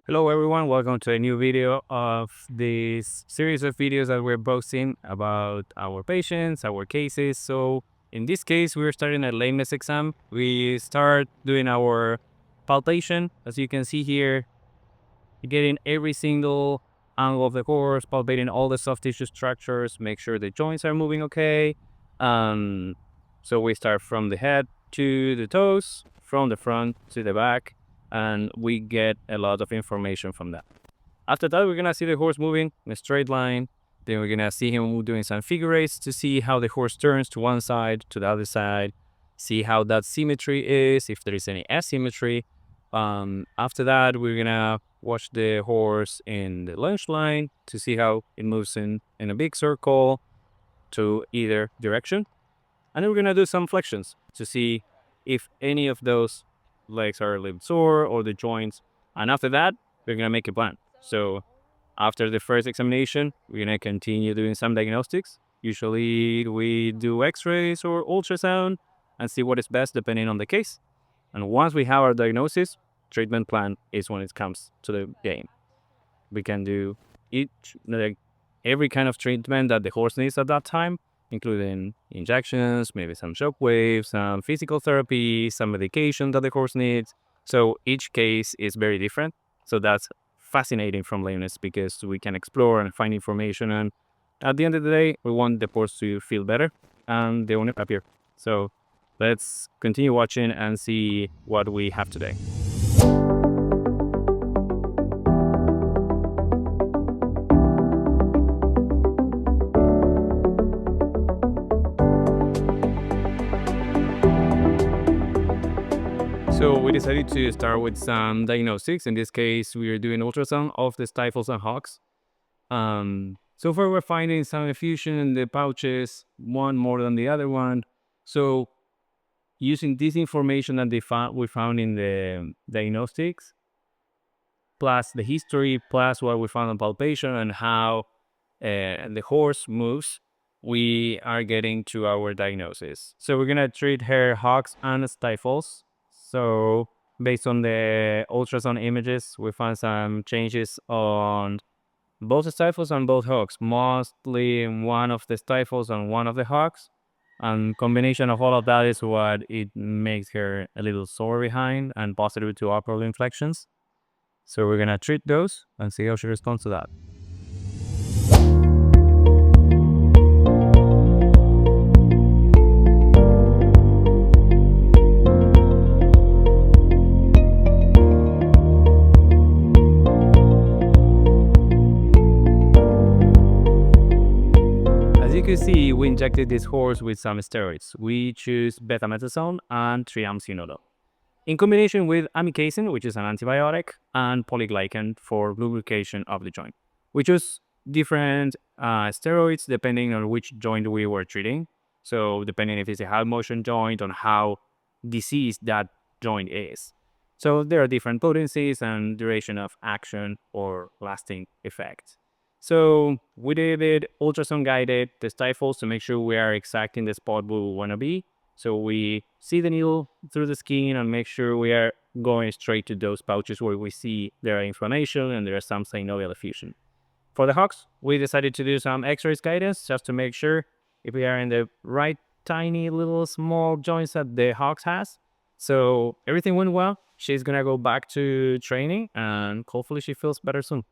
Hello everyone, welcome to a new video of this series of videos that we're posting about our patients, our cases. So in this case, we're starting a lameness exam. We start doing our palpation. As you can see here, getting every single angle of the horse, palpating all the soft tissue structures, make sure the joints are moving okay. So we start from the head to the toes, from the front to the back, and we get a lot of information from that. After that, we're gonna see the horse moving in a straight line. Then we're gonna see him doing some figure eights to see how the horse turns to one side, to the other side, see how that symmetry is, if there is any asymmetry. After that, we're gonna watch the horse in the lunge line to see how it moves in a big circle to either direction. And then we're gonna do some flexions to see if any of those legs are a little sore or the joints. And after that, we're gonna make a plan. So after the first examination, we're gonna continue doing some diagnostics. Usually we do x-rays or ultrasound and see what is best depending on the case. And once we have our diagnosis, treatment plan is when it comes to the game. We can do every kind of treatment that the horse needs at that time, including injections, maybe some shock waves, some physical therapy, some medication that the horse needs. So each case is very different. So that's fascinating from lameness because we can explore and find information. And at the end of the day, we want the horse to feel better and the owner happier. So let's continue watching and see what we have today. So we decided to start with some diagnostics. In this case, we are doing ultrasound of the stifles and hocks. So far, we're finding some effusion in the pouches, one more than the other one. So using this information that we found in the diagnostics, plus the history, plus what we found on palpation and how the horse moves, we are getting to our diagnosis. So we're gonna treat her hocks and stifles. So based on the ultrasound images, we found some changes on both stifles and both hocks, mostly in one of the stifles and one of the hocks. And combination of all of that is what it makes her a little sore behind and positive to upper limb flexions. So we're gonna treat those and see how she responds to that. As you can see, we injected this horse with some steroids. We choose betamethasone and triamcinolone in combination with amikacin, which is an antibiotic, and polyglycan for lubrication of the joint. We chose different steroids depending on which joint we were treating. So depending if it's a high motion joint, on how diseased that joint is. So there are different potencies and duration of action or lasting effect. So we did it ultrasound guided the stifles to make sure we are exact in the spot we want to be. So we see the needle through the skin and make sure we are going straight to those pouches where we see there are inflammation and there is some synovial effusion. For the hocks, we decided to do some x-rays guidance just to make sure if we are in the right tiny little small joints that the hocks has. So everything went well. She's gonna go back to training and hopefully she feels better soon.